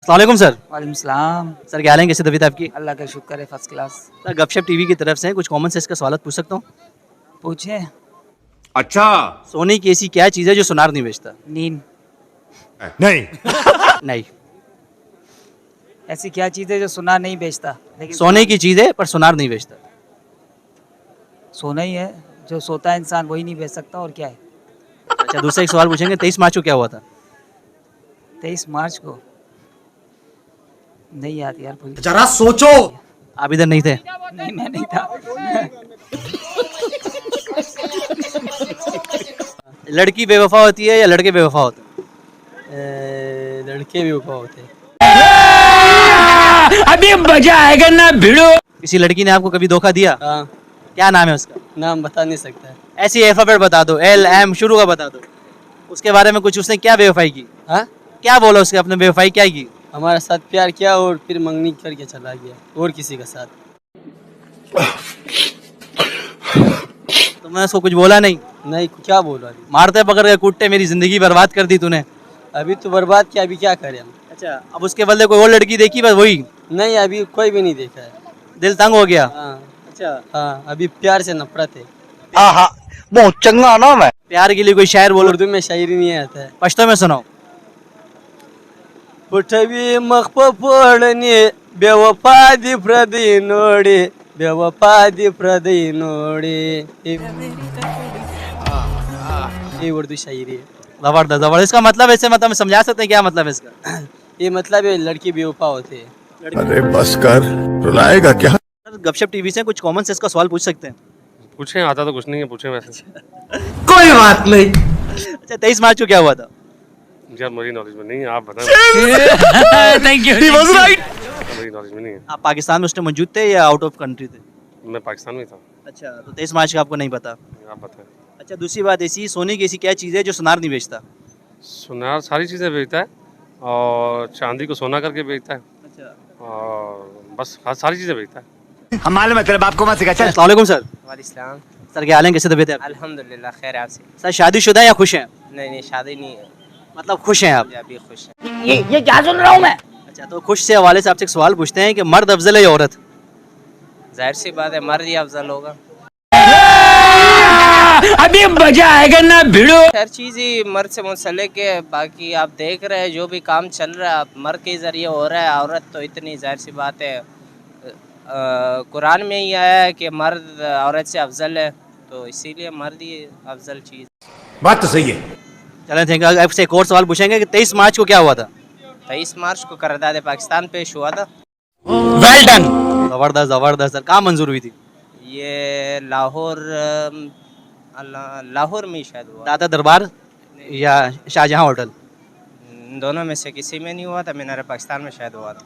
अस्सलाम सर। वालेकुम सलाम। सर क्या हाल है, कैसी तबीयत आपकी? अल्लाह का शुक्र है, फर्स्ट क्लास। सर गपशप टीवी की तरफ से कुछ कॉमन सेंस का सवाल पूछ सकता हूँ? पूछे। अच्छा। सोने की ऐसी क्या चीज़ है जो सुनार नहीं बेचता? नींद। नहीं। नहीं। ऐसी क्या चीज़ है जो सोना नहीं बेचता लेकिन सोने की चीज़ है पर सुनार नहीं बेचता। सोना ही है, जो सोता है इंसान वही नहीं बेच सकता, और क्या है। अच्छा दूसरा एक सवाल पूछेंगे, 23 मार्च को क्या हुआ था? 23 मार्च को नहीं याद यार, भूल गया। जरा सोचो। आप इधर नहीं थे? नहीं, मैं नहीं था। लड़की बेवफा होती है या लड़के बेवफा होते हैं? लड़के भी ऊपर होते हैं। अभी मजा आएगा ना भिड़ो। किसी लड़की ने आपको कभी धोखा दिया? हाँ, क्या नाम है उसका? नाम बता नहीं सकता है। ऐसी अल्फाबेट बता दो, LM शुरू का बता दो। उसके बारे में कुछ उसने क्या बेवफाई की? हाँ, क्या बोला उसके, अपने बेवफाई क्या की? हमारे साथ प्यार किया और फिर मंगनी करके चला गया और किसी के साथ। तो मैं उसको कुछ बोला नहीं? नहीं, क्या बोला अभी? मारते पकड़ के कूटते मेरी जिंदगी बर्बाद कर दी तूने। अभी तो बर्बाद किया, अभी क्या करें हम। अच्छा अब उसके बदले कोई और लड़की देखी, बस वही नहीं, अभी कोई भी नहीं देखा है। दिल तंग हो गया? हाँ अच्छा हाँ, अभी प्यार से नफरत है। बहुत चंगा नाम है। प्यार के लिए कोई शायर बोलो, उर्दू में शायरी नहीं आता है। पश्तो में सुनाओ। पुठवी मखप पड़ने बेवफा दी प्रदी नोड़े, बेवफा दी प्रदी नोड़े। ये उर्दू शायरी है। जबरदस्त जबरदस्त। इसका मतलब ऐसे मतलब समझा सकते हैं क्या मतलब है इसका? ये मतलब है लड़की बेवफा होते हैं। अरे बस कर, रुलाएगा क्या? सर गपशप टीवी से कुछ कॉमन सेंस का सवाल पूछ सकते हैं? पूछें, आता तो कुछ नहीं है, पूछें वैसे। कोई बात नहीं। अच्छा 23 मार्च को क्या हुआ था? यार मेरी नॉलेज में नहीं है, आप बताएं। Thank you. He was right. मेरी नॉलेज में नहीं है। आप पाकिस्तान में उस टाइम मौजूद थे या आउट ऑफ कंट्री थे? मैं पाकिस्तान में था। अच्छा तो 23 मार्च का आपको नहीं पता? आप बताएं। अच्छा दूसरी बात ऐसी, सोने की ऐसी क्या चीज़ है जो सुनार नहीं बेचता? सुनार सारी चीज़ें बेचता है और चांदी को सोना करके बेचता है अच्छा और बस सारी चीज़ें बेचता है। हमारे मतलब आपको मत सिखा। चल। अस्सलाम सर। वालेकुम। सर क्या हाल है, कैसे तबीयत है आपकी? अल्हम्दुलिल्लाह, खैर आपसे। सर शादीशुदा या खुश हैं? नहीं, शादी नहीं है, मतलब खुश हैं आप? अभी खुश है। ये क्या सुन रहा हूँ मैं? अच्छा तो खुश से हवाले से आपसे एक सवाल पूछते हैं कि मर्द अफजल है या औरत? जाहिर सी बात है, मर्द ही अफजल होगा। अभी मजा आएगा ना भिड़ो। हर चीज़ ही मर्द से मुंसलिक है। बाकी आप देख रहे हैं जो भी काम चल रहा है मर्द के ज़रिए हो रहा है। औरत तो इतनी जाहिर सी बात है, कुरान में ही आया है कि मर्द औरत से अफजल है, तो इसीलिए मर्द ही अफजल चीज़। बात तो सही है। चलें थैंक यू। आपसे एक और सवाल पूछेंगे कि 23 मार्च को क्या हुआ था? 23 मार्च को करारदाद पाकिस्तान पेश हुआ था। Well done. जबरदस्त जबरदस्त। सर कहाँ मंजूर हुई थी? ये लाहौर में शायद हुआ। दादा दरबार या शाहजहां होटल? दोनों में से किसी में नहीं हुआ था, मीनार पाकिस्तान में शायद हुआ था।